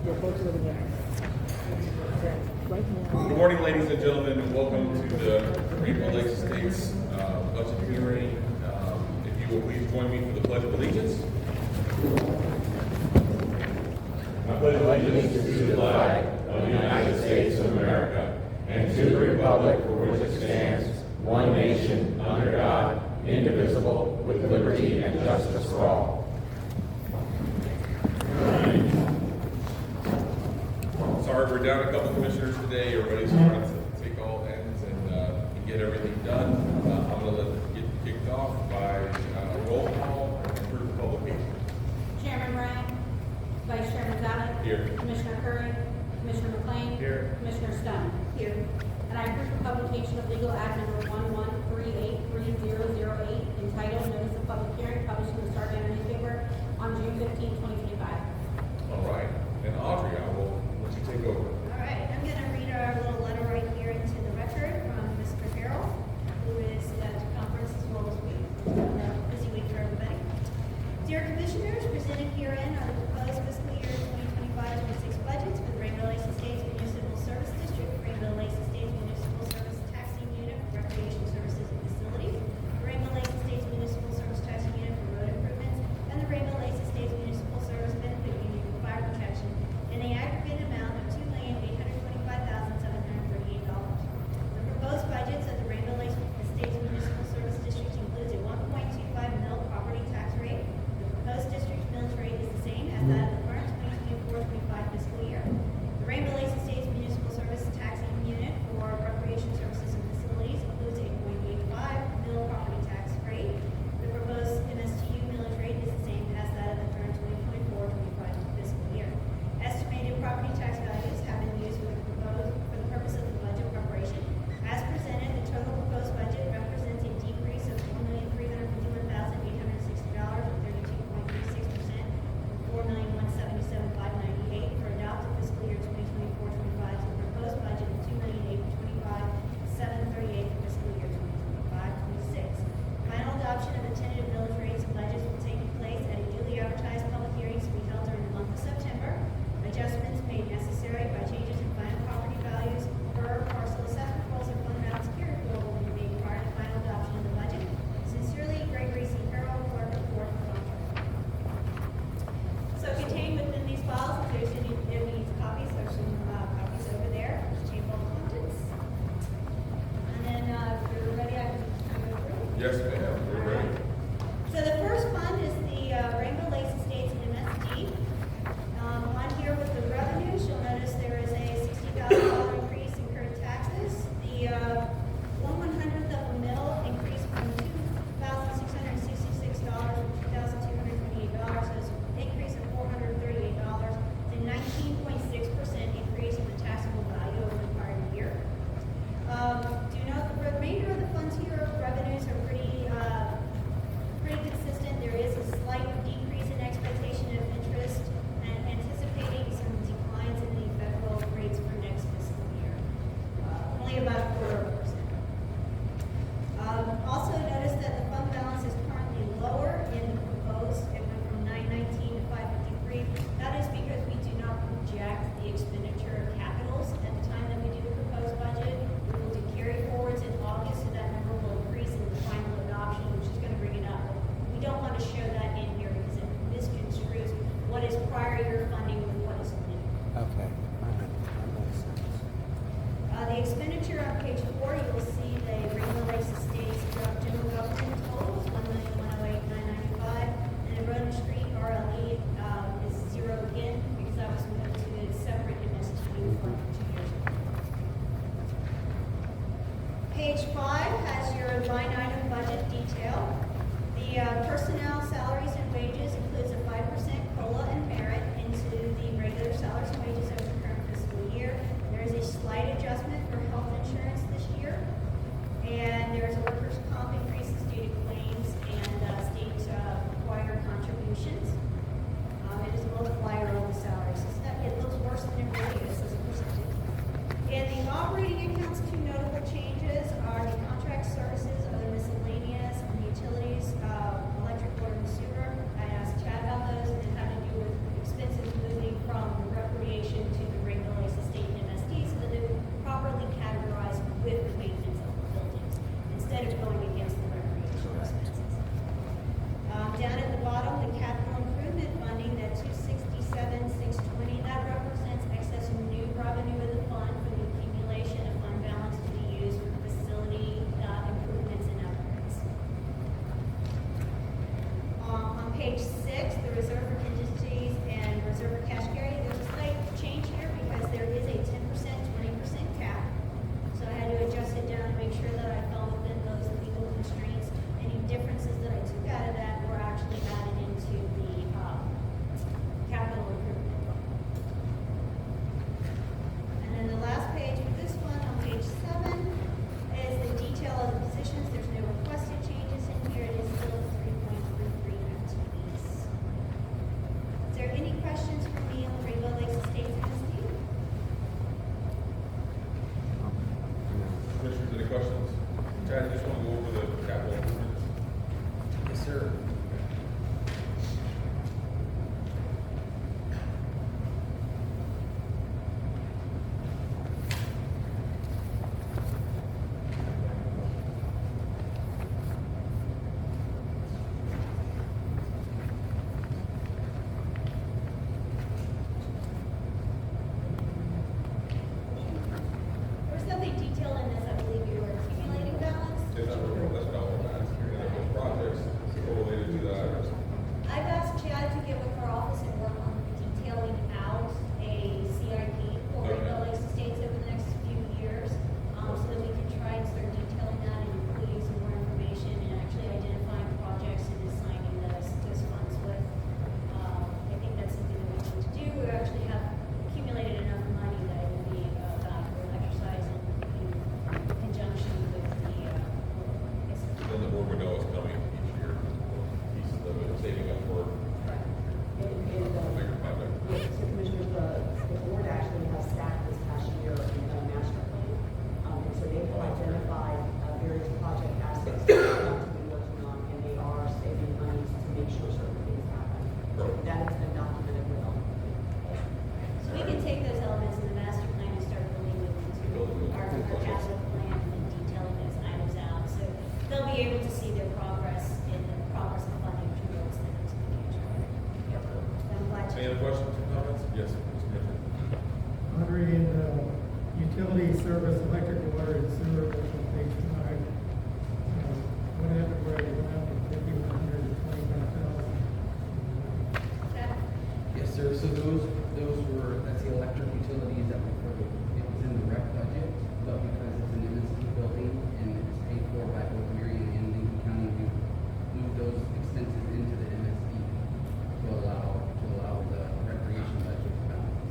Good morning, ladies and gentlemen, and welcome to the Rainbow Lakes Estates budget hearing. If you will please join me for the Pledge of Allegiance. I pledge allegiance to the flag of the United States of America and to the republic for which it stands, one nation, under God, indivisible, with liberty and justice for all. Sorry, we're down a couple commissioners today. Everybody's trying to take all ends and get everything done. I'm going to get kicked off by roll call and approve the publication. Chairman Ryan, Vice Chairman Zalek. Here. Commissioner Curry, Commissioner McLean. Here. Commissioner Stone. Here. And I approve the publication of legal act number 11383008, entitled Notice of Public Hearing, published in the Star Banner newspaper on June 15, 2025. All right. And Audrey, I will let you take over. All right, I'm going to read our little letter right here into the record from Mr. Harrell, who is at the conference as well as we. Busy week for everybody. Dear Commissioners, presented herein are the proposed fiscal year 2025-26 budgets for the Rainbow Lakes Estates Municipal Service District, Rainbow Lakes Estates Municipal Service Taxing Unit for Recreation Services and Facilities, the Rainbow Lakes Estates Municipal Service Taxing Unit for Road Improvements, and the Rainbow Lakes Estates Municipal Service Benefit Union for Fire Protection, in the aggregate amount of $2,825,738. The proposed budgets of the Rainbow Lakes Estates Municipal Service District includes a 1.25 mil property tax rate. The proposed district millage rate is the same as that of the current 2024-25 fiscal year. The Rainbow Lakes Estates Municipal Service Taxing Unit for Recreation Services and Facilities includes a 0.85 mil property tax rate. The proposed MSTU millage rate is the same as that of the current 2024-25 fiscal year. Estimated property tax values have been used for the purpose of the budget preparation. As presented, the total proposed budget represents a decrease of $1,351,860, or 32.36%, from $4,177,598 for adopted fiscal year 2024-25 to the proposed budget of $2,825,738 for fiscal year 2025-26. Final adoption of the tentative millage rates and budgets will take place at a duly advertised public hearing to be held during the month of September. Adjustments made necessary by changes in final property values per parcel assessment rolls and fund balance carry forward will be made prior to final adoption of the budget. Sincerely, Gregory C. Carroll, Clerk of Court of Contract. So contained within these files, if there's any copies, there's some copies over there, table of contents. And then if you're ready, I can go through. Yes, ma'am. We're ready. So the first fund is the Rainbow Lakes Estates MSD. On here with the revenues, you'll notice there is a $60,000 increase in current taxes. The 1/100th of a mil increase from $2,666 to $2,228. So it's an increase of $438. It's a 19.6% increase in the taxable value over the prior year. Do note the remainder of the funds here, revenues are pretty consistent. There is a slight decrease in expectation of interest and anticipating some declines in the federal rates for next fiscal year. Only about 0.25%. Also notice that the fund balance is currently lower in the proposed. It went from 919 to 553. That is because we do not project the expenditure of capitals at the time that we do the proposed budget. We will do carry forwards in August, so that number will increase in the final adoption, which is going to bring it up. We don't want to show that in here because it misconstrues what is prior year funding with what is new. Okay, all right, that makes sense. The expenditure on page 4, you will see the Rainbow Lakes Estates general government totals, $1,108,995, and the Road and Street RLE is zero again because that was moved to a separate MSTU fund 2 years ago. Page 5 has your line item budget detail. The personnel salaries and wages includes a 5% COLA and merit into the regular salaries and wages over the current fiscal year. There is a slight adjustment for health insurance this year. Yes, Mr. Mitchell. Audrey, in utility service, electric, water, and sewer, that's on page 5. What happened where it went up from 5,100 to 25,000? Jeff? Yes, sir, so that's the electric utilities that it was in the rec budget, but because it's an MSP building and it's paid for by both Marion and Lincoln County, we moved those expenses into the MSP to allow the recreation budget to balance.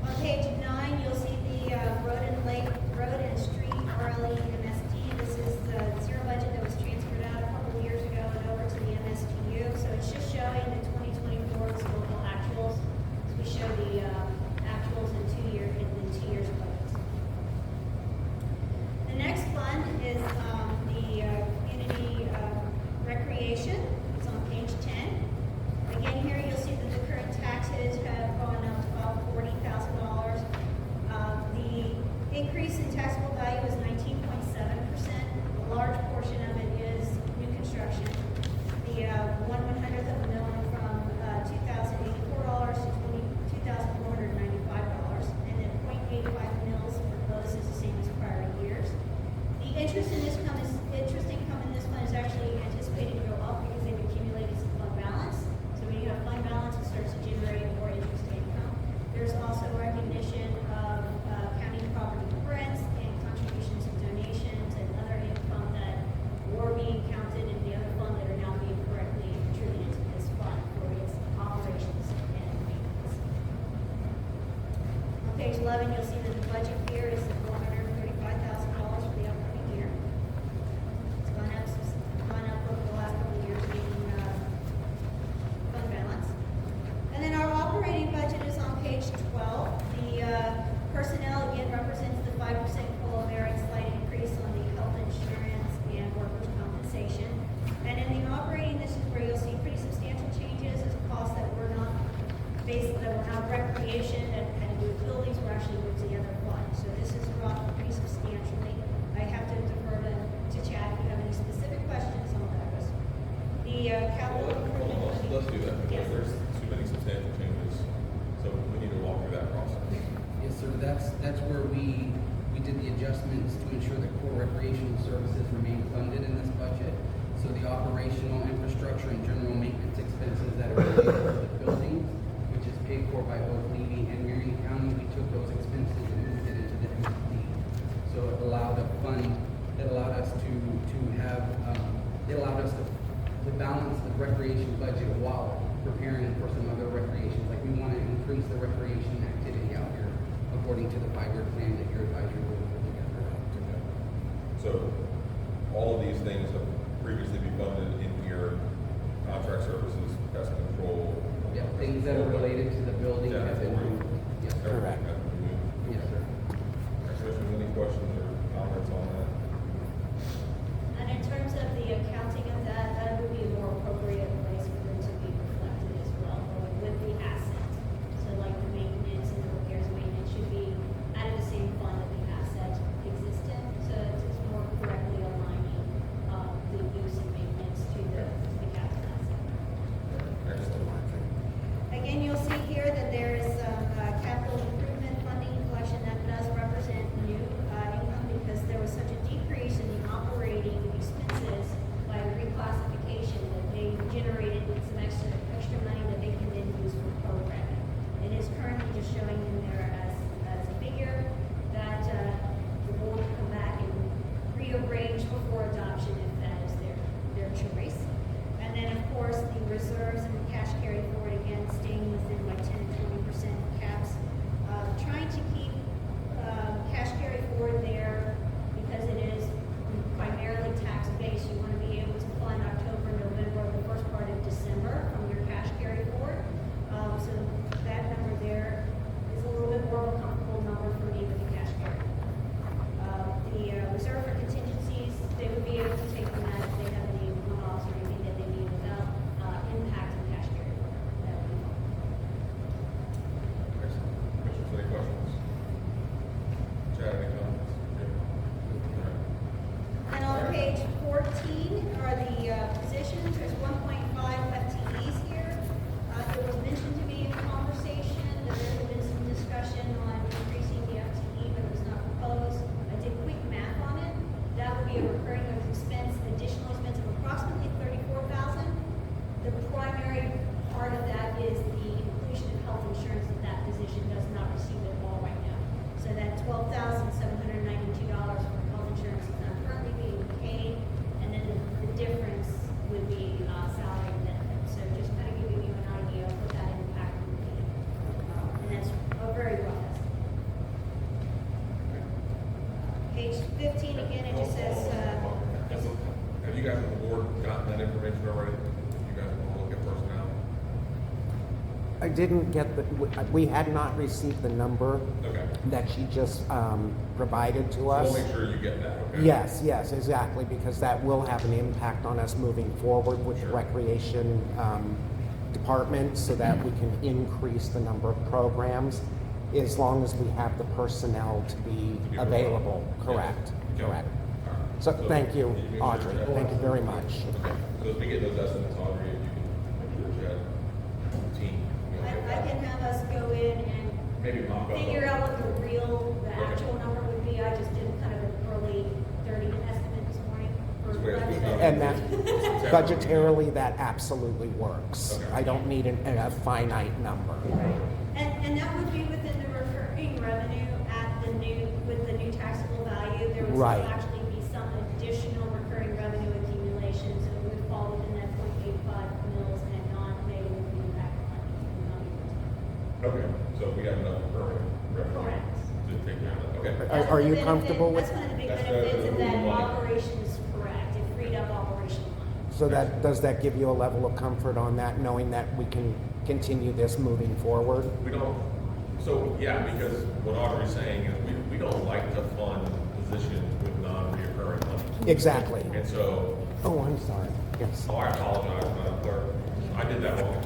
On page 9, you'll see the road and street RLE MST. This is the zero budget that was transferred out a couple of years ago and over to the MSTU. So it's just showing the 2024's local actuals. So we show the actuals in 2 years budgets. The next fund is the community recreation. It's on page 10. Again, here you'll see that the current taxes have gone up to about $40,000. The increase in taxable value is 19.7%. A large portion of it is new construction. The 1/100th of a million from $2,084 to $2,495, and then 0.85 mils for those is the same as prior years. The interest income in this fund is actually anticipated to go up because they've accumulated some fund balance. So when you have fund balance, it starts to generate more interest income. There's also recognition of county property rents and contributions and donations and other income that were being counted in the other fund that are now being correctly contributed to this fund for its operations and maintenance. On page 11, you'll see that the budget here is $435,000 for the upcoming year. It's gone up over the last couple of years, making fund balance. And then our operating budget is on page 12. The personnel again represents the 5% COLA merit, slight increase on the health insurance and workers' compensation. And in the operating, this is where you'll see pretty substantial changes as costs that were not recreation and had to do with buildings were actually moved to the other fund. So this has dropped pretty substantially. I have to defer to Chad if you have any specific questions on those. The capital improvement. Let's do that Yes. because there's too many substantial changes. So we need to walk through that process. Yes, sir, that's where we did the adjustments to ensure that core recreational services remain funded in this budget. So the operational infrastructure and general maintenance expenses that are related to the buildings, which is paid for by both Levy and Marion County, we took those expenses and moved it into the MSP. So it allowed us to balance the recreation budget while preparing for some other recreations. Like we want to increase the recreation activity out here according to the 5-year plan that your advisory board put together. So all of these things have previously been funded in your contract services, pest control. Yeah, things that are related to the building Yeah, have been for- moved. Yes, sir. Correct. Yes, sir. Commissioners, any questions or comments on that? And in terms of the accounting of that, that would be a more appropriate place for them to be reflected as well, with the asset. So like the maintenance and the repairs and maintenance should be out of the same fund that the asset exists in. So it's more correctly aligning the use and maintenance to the capital asset. Excellent. Again, you'll see here that there is some capital improvement funding collection that does represent new income because there was such a decrease in the operating expenses by the reclassification that they generated some extra money that they can then use for programming. It is currently just showing in there as a figure that the board will come back and rearrange before adoption if that is their choice. And then, of course, the reserves and the cash carry forward, again, staying within my 10 and is the inclusion of health insurance that that position does not receive at all right now. So that $12,792 for health insurance is not currently being paid, and then the difference would be salary and benefits. So just kind of giving you an idea of what that impact would be. And that's a very rough estimate. Page 15, again, it just says, Have you guys on the board gotten that information already? You guys want to look at personnel? I didn't get we had not received the number Okay. that she just provided to So us. we'll make sure you get that, okay? Yes, exactly, because that will have an impact on us moving forward with the Sure. recreation department, so that we can increase the number of programs as long as we have the personnel to be To be available. Yes. Correct, Okay. correct. All right. So thank you, can make sure Audrey. that- Thank you very much. Okay. So as we get those estimates, Audrey, if you can make sure Chad, team. you know, I can have us go in and Maybe mock up. figure out what the actual number would be. I just did kind of an early 30 estimate this morning. For That's where it's budget. gonna be. And that, September. budgetarily, that absolutely works. Okay. I don't need a finite number. And that would be within the recurring revenue at the new, with the new taxable value. There would still Right. actually be some additional recurring revenue accumulation, so it would fall within that 0.85 mils and non-negative impact on. Okay, so we have enough recurring revenue. Correct. To take care of that, okay. Are That's you the comfortable with- That's one of the big That's benefits of that money. operations, correct. It freed up operational money. So does that give you a level of comfort on that, knowing that we can continue this moving forward? We don't, so, yeah, because what Audrey's saying is we don't like to fund positions with non-reoccurring money. Exactly. And so, Oh, I'm sorry. Yes. I apologize, Madam Clerk, I did that wrong.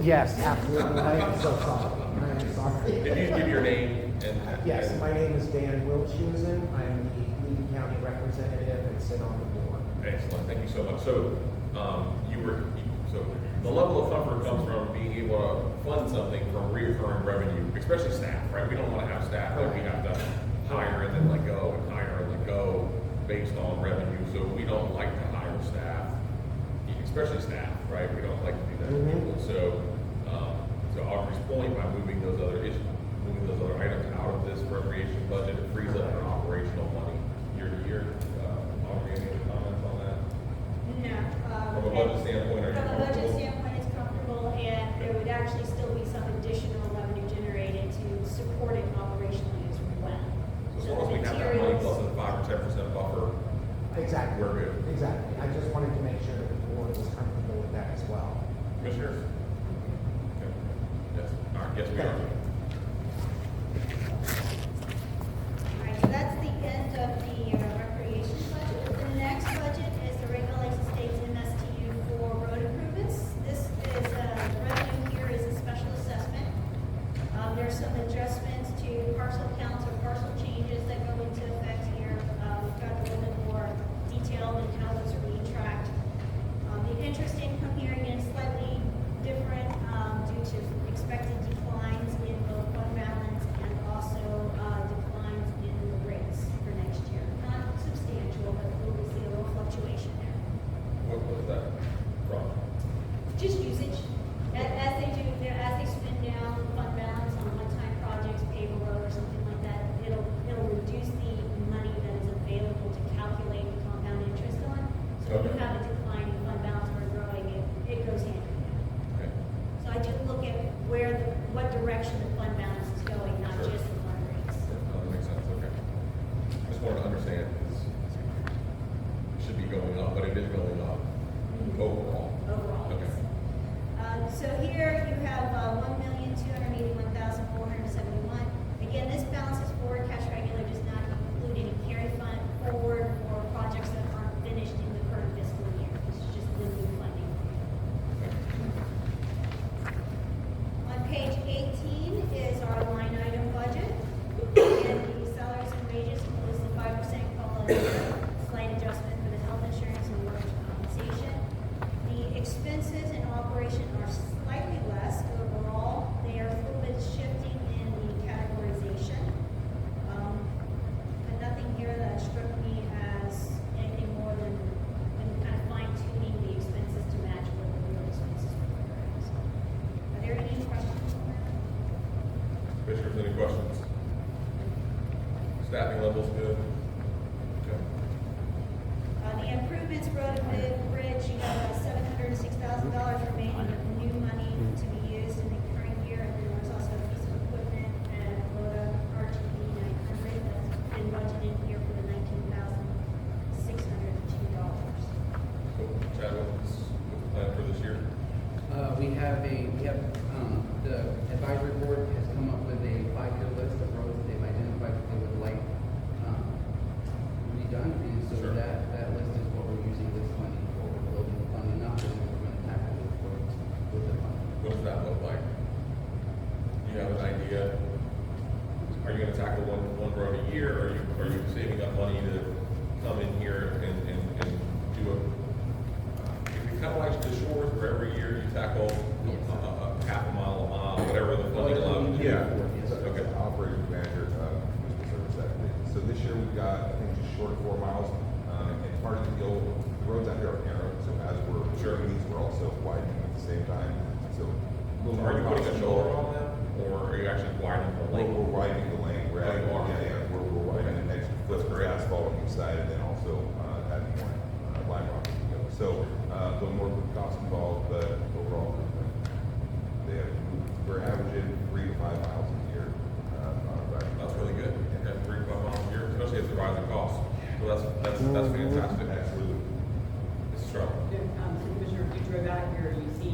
Yes, absolutely. I am so sorry. I am If sorry. you give your name and. Yes, and- my name is Dan Wilchusen. I am the Lee County representative and sit on the board. Excellent, thank you so much. So, so the level of comfort comes from being able to fund something from reoccurring revenue, especially staff, right? We don't want to have staff that we have to hire and then let go and hire and let go based on revenue. So we don't like to hire staff, especially staff, right? We don't like to do that. Mhm. So, to Audrey's point, by moving those other items out of this appropriation budget, it frees up our operational money year to year. Audrey, any other comments on that? No. From a budget standpoint, are you From a budget comfortable? standpoint, it's comfortable, and there would actually still be some additional revenue generated to support it operationally as well. So as long as we have that money plus a 5 or 10% buffer, Exactly. we're good. Exactly. I just wanted to make sure that the board was comfortable with that as well. Commissioners? Okay. Yes, all right, yes, we are. All right, so that's the end of the recreation budget. The next budget is the Rainbow Lakes Estates MSTU for road improvements. This is, revenue here is a special assessment. There's some adjustments to parcel counts or parcel changes that go into effect here. We've got a little bit more detail in how those are being tracked. The interest income here again slightly different due to expected declines in both fund balance and also declines in the rates for next year. Not substantial, but we'll see a little fluctuation there. What was that from? Just usage. As they do, as they spend down fund balance on one-time projects, payroll road or something like that, it'll reduce the money that is available to calculate compound interest on. So if you Okay. have a decline in fund balance or growing, it goes hand in hand. Okay. So I do look at what direction the fund balance is going, not Sure. just the fund rates. No, that makes sense, okay. Just wanted to understand, because it should be going up, but it is going up overall. Overall, Okay. yes. So here you have 1,281,471. Again, this balance is forward cash regular, does not include any carry fund forward or projects that aren't finished in the current fiscal year. This is just the new funding. On page 18 is our Commissioners, any questions? Staffing levels good? Okay. The improvements road and bridge, you have $706,000 remaining of new money to be used in the current year. And then there's also a piece of equipment at Rhoda RTP 900 that's been budgeted here for the $19,602. Cool. Chad, what's the plan for this year? The advisory board has come up with a 5-year list of roads that they've identified that they would like, redone. And so Sure. that list is what we're using this funding for. We're building the funding up and we're going to tackle those roads with the funding. What does that look like? Do you have an idea? Are you gonna tackle one road a year, or are you saving up money to come in here and do a, if you kinda like the shores, where every year you tackle Yes. half a mile, whatever the funding allows you to do? Okay. Operations manager, municipal service activity. So this year we've got, I think, just short of 4 miles. And part of the roads out here are narrow, so as we're Sure. doing these, we're also widening at the same time. So. a little Are you more putting a cost shoulder involved. on them, or are you actually widening the lane? We're widening the lane. We're adding, Oh, you are? we're widening an extra foot That's of great. asphalt on each side, and then also, adding more, line rock as we go. So, a little more cost involved, but overall, we're averaging 3 to 5 miles a year, on a ride. That's really good. Yeah, 3 to 5 miles a year, especially as the rising costs. So that's fantastic. Absolutely. It's strong. Commissioner, if you drove out here, you see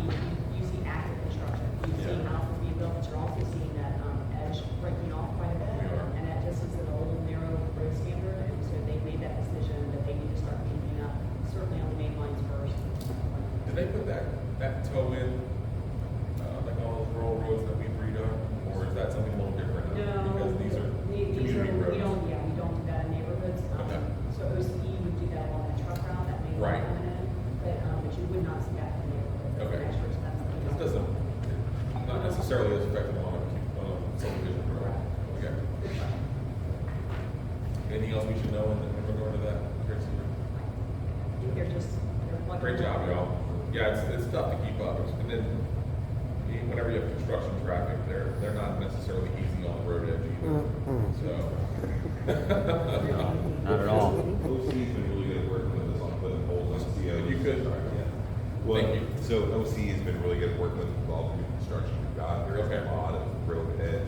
active construction. You see Yeah. houses being built, but you're also seeing that, edge breaking off quite a bit. We are. And that just is an old narrow road standard, and so they made that decision that they need to start cleaning up, certainly on the main lines first. Did they put that toe in, like all those rural roads that we've redone, or is that something a little different? Because these are community roads. We don't do that in neighborhoods. Okay. So OCE would do that on that truck route, that main Right. line coming in, but you would not see that in the neighborhood. That's Okay. an extra expense. This doesn't, not necessarily as effective on a subdivision road. Okay. Anything else we should know in regard to that, Tracy? They're plugging. Great job, y'all. Yeah, it's tough to keep up, and then whenever you have construction traffic, they're not necessarily easy on the road edge either, so. Not at all. OC's been really good at working with us on putting holes on COs. You could. Yeah. Well, Thank you. so OC has been really good at working with all the new construction we've got. There is Okay. a lot of road edge.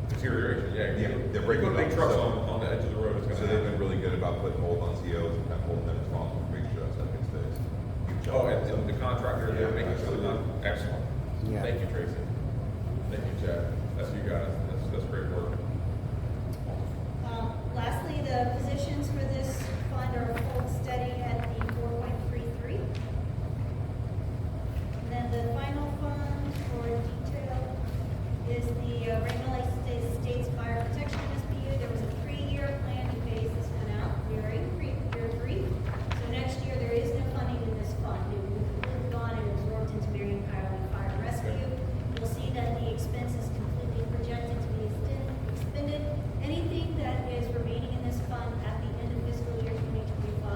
Deterioration, yeah. Yeah, they're You breaking put big up, trucks so- on the edge of the road, it's So gonna they've been happen. really good about putting holes on COs and kind of holding them responsible for making sure that stuff gets fixed. Oh, and the contractor, they're Yeah, making sure they're not, excellent. Yeah. Thank you, Tracy. Thank you, Chad. That's you guys. That's great work. Lastly, the positions for this fund are hold steady at the 4.33. And then the final fund for detail is the Rainbow Lake States Fire Protection SBU. There was a 3-year plan to phase this one out. We are in year 3. So next year, there is no funding in this fund. It will gone and absorbed into Marion County Fire Rescue. You'll see that the expense is completely projected to be expended. Anything that is remaining in this fund at the end of fiscal year 2025,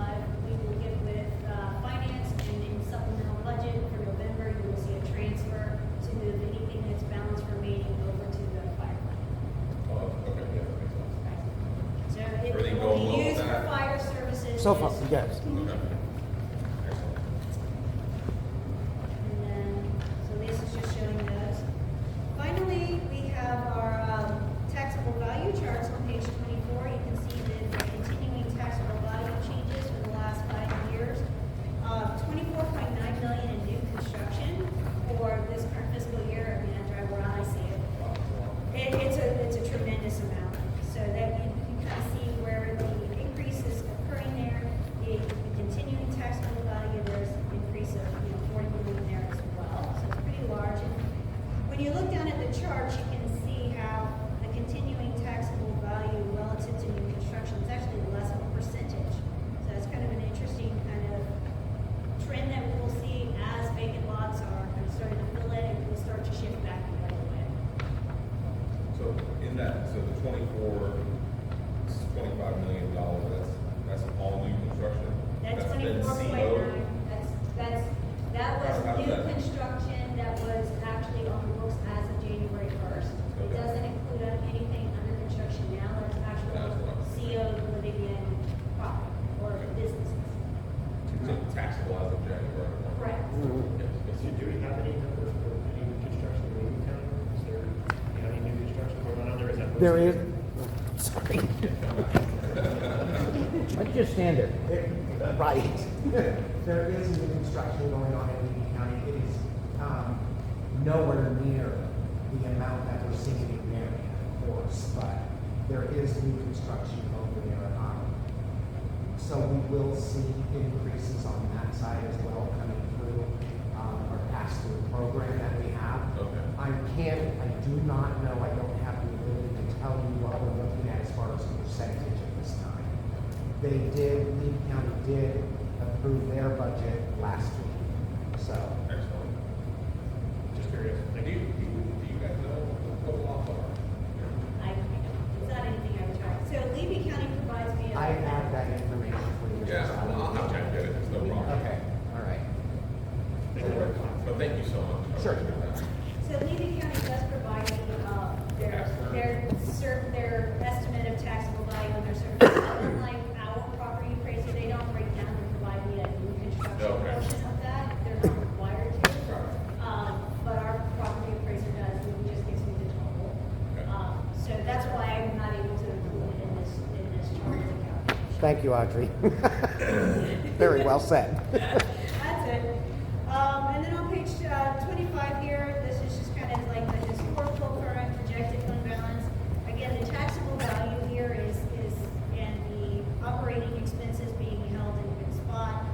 we will get with finance, and in supplemental budget for November, you will see a transfer to move anything that's balance remaining over to the fire fund. Oh, okay, yeah, that makes sense. So it Everything will going well be with used for that? fire services. So far, yes. yes. Okay. Excellent. And then, so this is just showing those. Finally, we have our taxable value charts on page 24. You can see the continuing taxable value changes for the last 5 years. 24.9 million in new construction for this current fiscal year. I mean, I drive around, I see it. It's a tremendous amount. So that you can kind of see where the increase is occurring there. The continuing taxable value, there's an increase of 40 million there as well. So it's pretty large. And when you look down at the charts, you can see how the continuing taxable value relative to new construction is actually less of a percentage. So it's kind of an interesting kind of trend that we will see as vacant lots are kind of starting to fill in, and will start to shift back the other way. So in that, so the 25 million dollars, that's all new construction? That's been 24.9, CO'd? that was How's new that? construction that was actually on the books as of January 1st. There is, sorry. Why don't you just stand there? Right. There is new construction going on in Lee County. It is nowhere near the amount that we're seeing in Marion, of course, but there is new construction over there. So we will see increases on that side as well coming through our pass-through program that we have. Okay. I do not know, I don't have the ability to tell you what we're looking at as far as percentage at this time. Lee County did approve their budget last week, so. Excellent. Just curious, do you guys know what the laws are? It's not anything I would try. So Levy County provides me. I have that information for you. Yeah, I'll have to get it, it's no problem. Okay, all right. But thank you so much. I Sure. appreciate that. So Levy County does provide me, their estimate of taxable value and their services. Unlike our property appraiser, they don't break down and provide me a new construction Okay. portion of that. They're not required to. But our property appraiser does, and he just gives me the total. Okay. So that's why I'm not able to include it in this chart as a calculation. Thank you, Audrey. Very well said. That's it. And then on page 25 here, this is just kind of like the historical current projected fund balance. Again, the taxable value here is and the operating expenses being held in a good spot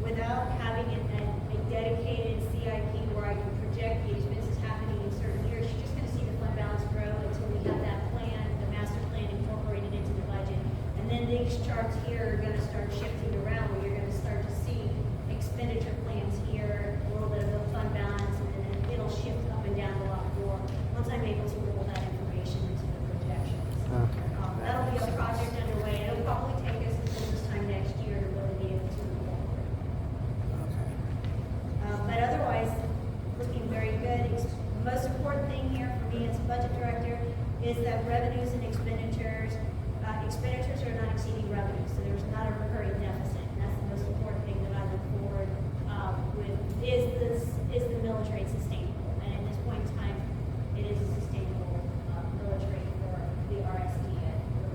without having a dedicated CIP where I can project the expenses happening in certain years. You're just going to see the fund balance grow until we have that plan, the master plan incorporated into the budget. And then these charts here are going to start shifting around where you're going to start to see expenditure plans here, a little bit of a fund balance, and then it'll shift up and down a lot more once I'm able to roll that information into the projections. Okay. That'll be a project underway. It'll probably take us until this time next year to really be able to move forward. Okay. But otherwise, looking very good. The most important thing here for me as budget director is that revenues and expenditures are not exceeding revenues, so there's not a recurring deficit. And that's the most important thing that I look forward with. Is the millage rate sustainable? And at this point in time, it is a sustainable millage rate for the RSD at the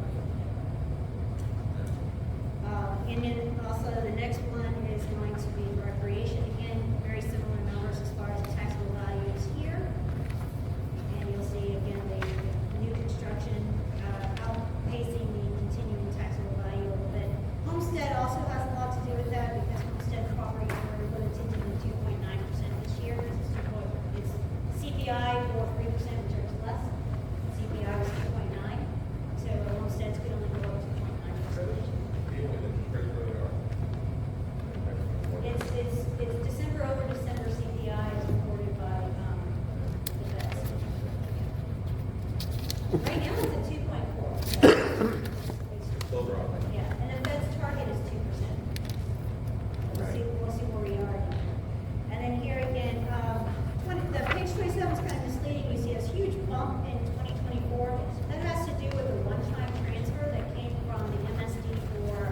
and then also the next one is going to be recreation. Again, very similar numbers as far as the taxable values here. And you'll see again the new construction outpacing the continuing taxable value a little bit. Homestead also has a lot to do with that because homestead property were limited to the 2.9% this year because it's CPI or 3%, which is less. CPI was 2.9, so homesteads could only go up to 2.9%. It's December over December CPI is reported by the Fed. Right now it's at 2.4. Still dropping. Yeah, and the Fed's target is 2%. We'll see where we are. And then here again, the page 27 is kind of misleading. You see a huge bump in 2024. That has to do with a one-time transfer that came from the MSD for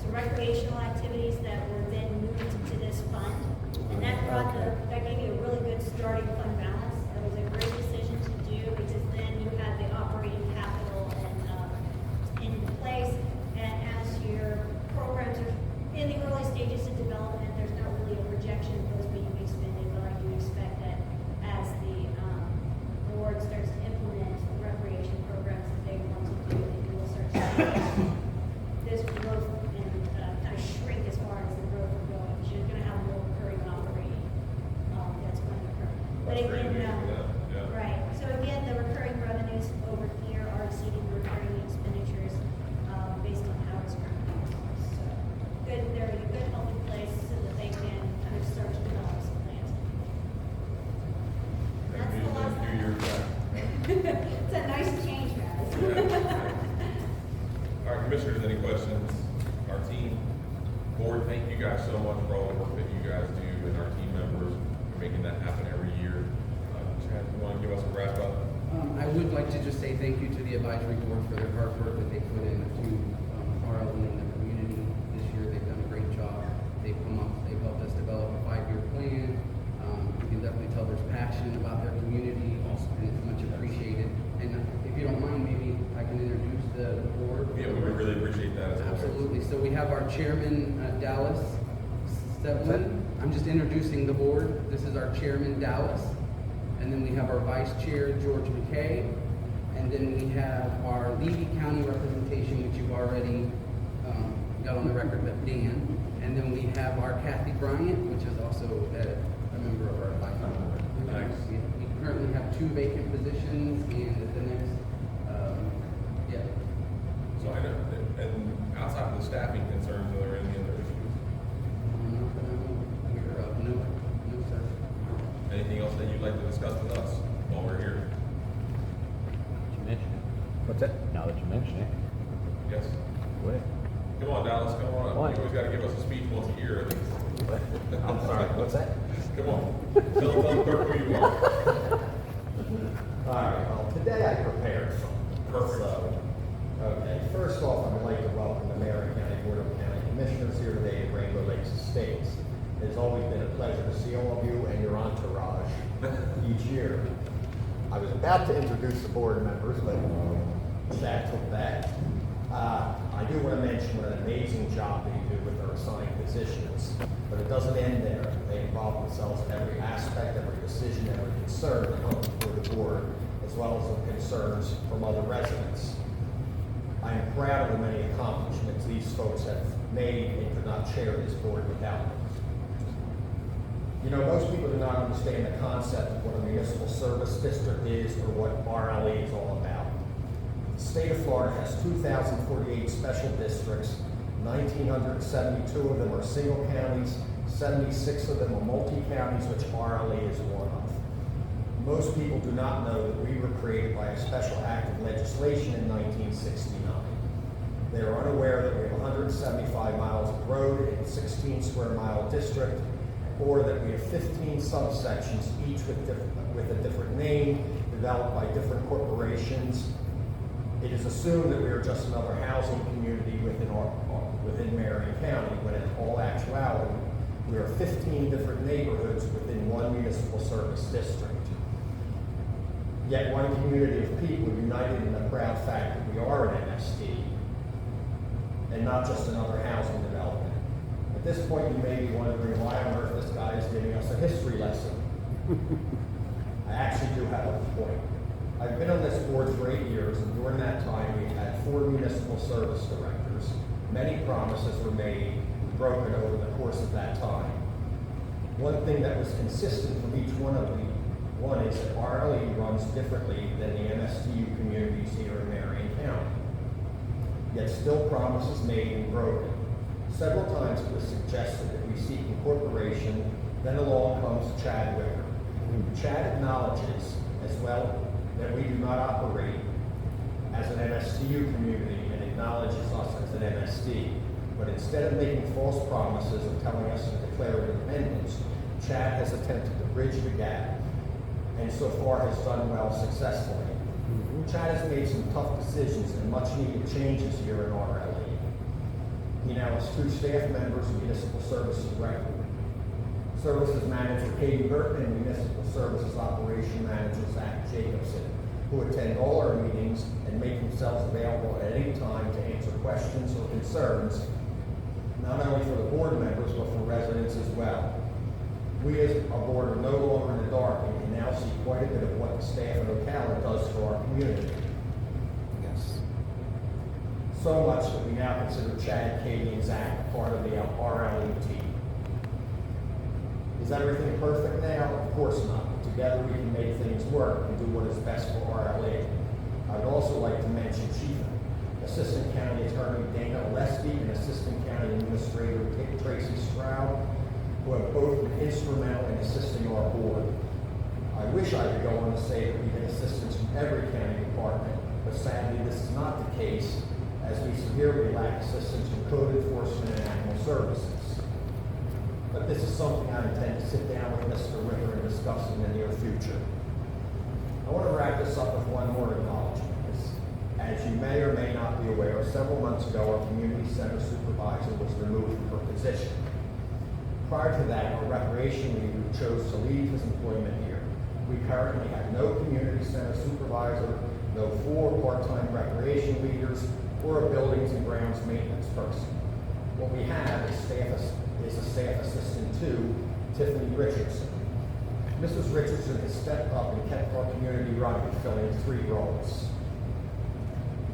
some recreational activities that were then moved into this fund. And that gave you a really good starting fund balance. That was a great decision to do because then you had the operating capital in place. And as your programs are in the early stages of development, there's not really a projection of those being expended, but I do expect that as the board starts to implement the recreation programs that they want to do, that you will start to see this growth and kind of shrink as far as the growth is going. Because you're going to have more recurring operating that's going to occur. But That's great again, news for them, yeah. right. So again, the recurring revenues over here are exceeding the recurring expenditures based on how it's currently. So good, they're in a good healthy place so that they can kind of start to develop some plans. That's the last Few years back. It's a nice change, guys. All right, commissioners, any questions? Our team, board, thank you guys so much for all the work that you guys do and our team members for making that happen every year. Chad, you want to give us a wrap up? I would like to just say thank you to the advisory board for their hard work that they put in to RLE and the community this year. They've done a great job. They've helped us develop a 5-year plan. You can definitely tell there's passion about their community, and it's much appreciated. And if if you don't mind, maybe I can introduce the board. Yeah, we would really appreciate that as well. Absolutely. So we have our chairman, Dallas Stevlin. I'm just introducing the board. This is our chairman, Dallas. And then we have our vice chair, George McKay. And then we have our Levy County representation, which you've already got on the record with Dan. And then we have our Kathy Bryant, which is also a member of our advisory board. Nice. We currently have 2 vacant positions, and at the next, yeah. So I know, and outside of the staffing concerns, are there any other issues? Not that I'm aware of. No, no, sir. Anything else that you'd like to discuss with us while we're here? You mentioned it. What's that? Now that you mention it. Yes? Go ahead. Come on, Dallas, come on up. Why? You always gotta give us a speech once a year, at least. I'm sorry, what's that? Come on. Tell them who you are. All right, well, today I prepared something. Perfect. So, okay, first off, I would like to welcome the Marion County Board of County Commissioners here today at Rainbow Lakes Estates. It's always been a pleasure to see all of you and your entourage each year. I was about to introduce the board members, but Chad took that. I do want to mention what an amazing job they do with their assigned positions, but it doesn't end there. They involve themselves in every aspect, every decision, every concern that comes before the board, as well as the concerns from other residents. I am proud of the many accomplishments these folks have made and could not chair this board without them. You know, most people do not understand the concept of what a municipal service district is or what RLE is all about. The state of Florida has 2,048 special districts, 1,972 of them are single counties, 76 of them are multi-counties, which RLE is one of. Most people do not know that we were created by a special act of legislation in 1969. They are unaware that we have 175 miles of road in a 16 square mile district, or that we have 15 subsections, each with a different name, developed by different corporations. It is assumed that we are just another housing community within Marion County, when in all actuality, we are 15 different neighborhoods within one municipal service district. Yet one community of people united in the proud fact that we are an MSD, and not just another housing development. At this point, you may be wondering why on earth this guy is giving us a history lesson. I actually do have a point. I've been on this board for 8 years, and during that time, we've had 4 municipal service directors. Many promises were made and broken over the course of that time. One thing that was consistent from each one is that RLE runs differently than the MSTU communities here in Marion County. Yet still promises made and broken. Several times it was suggested that we seek incorporation, then along comes Chad Wicker. Chad acknowledges as well that we do not operate as an MSTU community and acknowledges us as an MSD. But instead of making false promises and telling us to declare independence, Chad has attempted to bridge the gap, and so far has done well successfully. Chad has made some tough decisions and much needed changes here in RLE. He now has 2 staff members, Municipal Services Director, Services Manager Katie Burton, and Municipal Services Operation Manager Zach Jacobson, who attend all our meetings and make themselves available at any time to answer questions or concerns, not only for the board members, but for residents as well. We as a board are no longer in the dark and can now see quite a bit of what the staff of Ocala does for our community. Yes. So much that we now consider Chad, Katie, and Zach part of the RLE team. Is everything perfect now? Of course not. But together we can make things work and do what is best for RLE. I would also like to mention Chief Assistant County Attorney Dana Olesky and Assistant County Administrator Tracy Stroud, who have both been instrumental in assisting our board. I wish I could go on to say that we get assistance from every county department, but sadly this is not the case, as we severely lack assistance from code enforcement and animal services. But this is something I intend to sit down with Mr. Wicker and discuss in the near future. I want to wrap this up with one more acknowledgement. As you may or may not be aware, several months ago our community center supervisor was removed from her position. Prior to that, our recreation leader chose to leave his employment here. We currently have no community center supervisor, no 4 part-time recreation leaders, or a buildings and grounds maintenance person. What we have is a staff assistant to Tiffany Richardson. Mrs. Richardson has stepped up and kept our community running, filling 3 roles.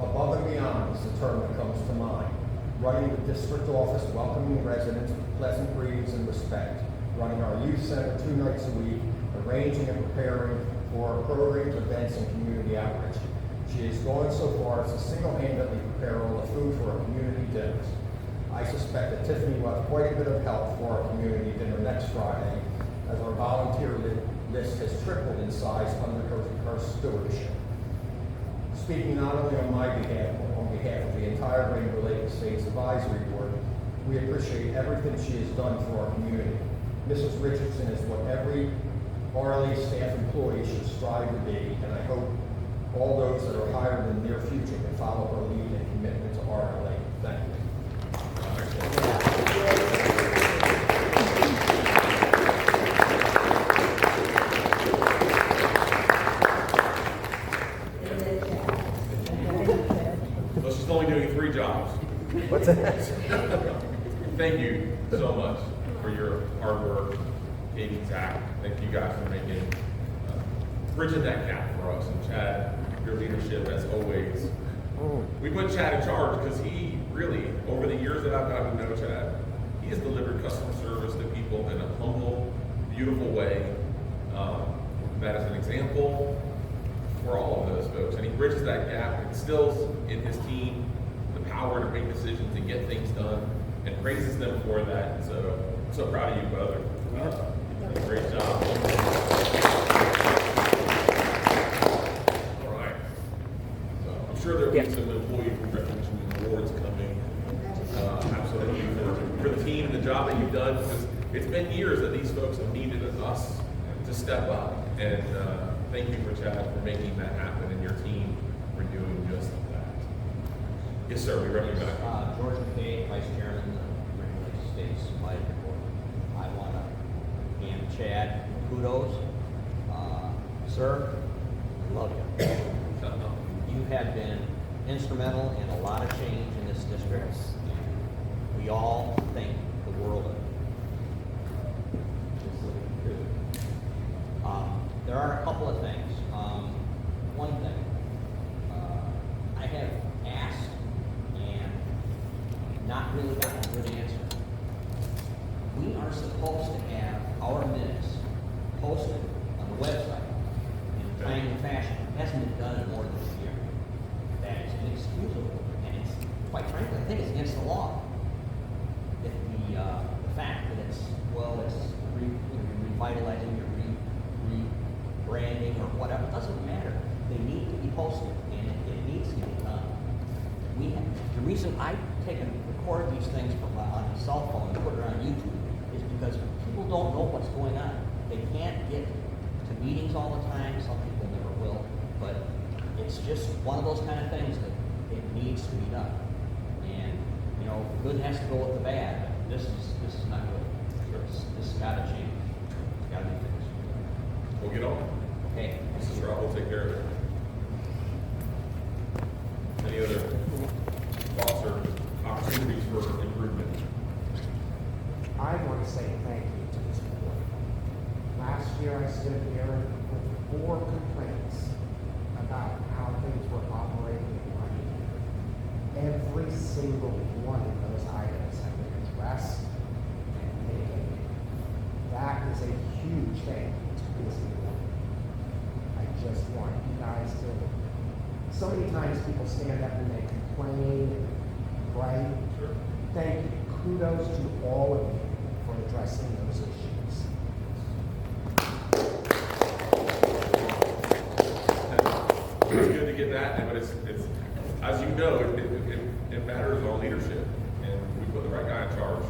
Above and beyond is the term that comes to mind. Running the district office, welcoming residents with pleasant greetings and respect. Running our youth center 2 nights a week, arranging and preparing for our programs, events, and community outreach. She has gone so far as to single-handedly prepare all the food for our community dinners. I suspect that Tiffany will have quite a bit of help for our community dinner next Friday, as our volunteer list has tripled in size under her stewardship. Speaking not only on my behalf, but on behalf of the entire Rainbow Lake Estates Advisory Board, we appreciate everything she has done for our community. Mrs. Richardson is what every RLE staff employee should strive to be, and I hope all those that are hired in the near future can follow her lead and commitment to RLE. Thank you. Well, she's only doing 3 jobs. What's that? Thank you so much for your hard work, Katie, Zach. Thank you guys for making, bridging that gap for us. And Chad, your leadership as always. We put Chad in charge because he really, over the years that I've gotten to know Chad, he has delivered customer service to people in a humble, beautiful way. That is an example for all of those folks. And he bridges that gap, instills in his team the power to make decisions and get things done, and praises them for that. And so, I'm so proud of you, brother. Great job. All right. So I'm sure there'll be some employee recognition and awards coming. Absolutely for the team and the job that you've done. Because it's been years that these folks have needed us to step up. And thank you for Chad for making that happen, and your team for doing just that. Yes, sir. We ready back. George McKay, Vice Chairman of the Rainbow Lake Estates Advisory Board. I want to hand Chad kudos. Sir, I love you. You have been instrumental in a lot of change in this district. We all think the world of you. There are a couple of things. One thing, I have asked and not really gotten a good answer. We are supposed to have our minutes posted on the website in a timely fashion. It hasn't been done in more than a year. That is inexcusable, and it's, quite frankly, I think it's against the law. If the fact that it's revitalizing your rebranding or whatever, it doesn't matter. They need to be posted, and it needs to be done. The reason I've recorded these things on a cell phone and put it on YouTube is because people don't know what's going on. They can't get to meetings all the time. Some people never will, but it's just one of those kind of things that it needs to be done. And good has to go with the bad. But this is not good. This has got to change. It's got to be fixed. We'll get on. Okay. Mrs. Rob will take care of it. Any other thoughts or opportunities for improvement? I want to say thank you to this board. Last year I stood here with 4 complaints about how things were operating and running. Every single one of those items have been addressed and mitigated. That is a huge thing to this board. I just want you guys to, so many times people stand up and they complain, right? Sure. Thank you. Kudos to all of you for addressing those issues. It's good to get that, but it's as you know, it matters on leadership, and we put the right guy in charge,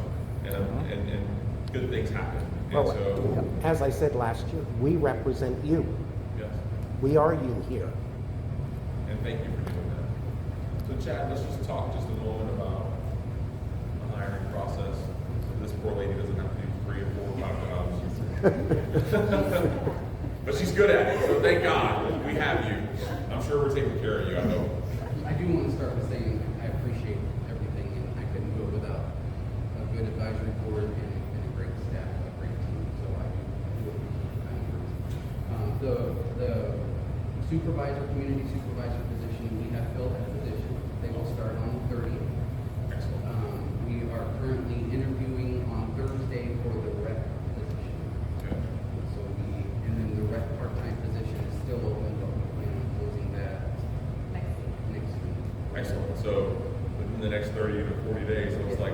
and good things happen. And Well, so, as I said last year, we represent you. yes, We are you here. and thank you for doing that. So, Chad, let's just talk just a moment about the hiring process. So this poor lady doesn't have to do 3 or 4 or 5 jobs. But she's good at it, so thank God we have you. I'm sure we're taking care of you, I know. I do want to start with saying I appreciate everything, and I couldn't do it without a good advisory board and a great staff, a great team, so I do appreciate the the supervisor, community supervisor position, we have filled that position. They will start on the 30th. Excellent. We are currently interviewing on Thursday for the rec position. Okay. So and then the rec part-time position is still open, but we plan on closing that next week. Excellent. So within the next 30 to 40 days, it looks like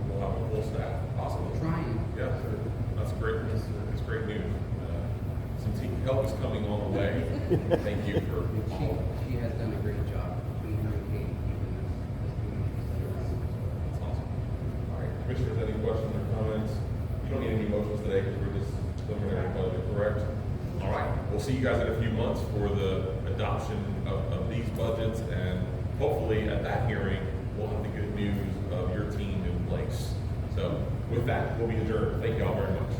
we'll have a full staff, possibly. Trying. Yeah, that's great. Yes, sir. It's great news. Some team help is coming on the way. Thank you for all. She has done a great job between her and Kate, keeping this community center running. That's awesome. All right, commissioners, any questions or comments? You don't need any motions today because we're just preliminary budget, correct? All right, we'll see you guys in a few months for the adoption of these budgets, and hopefully at that hearing, we'll have the good news of your team in place. So with that, we'll be adjourned. Thank you all very much.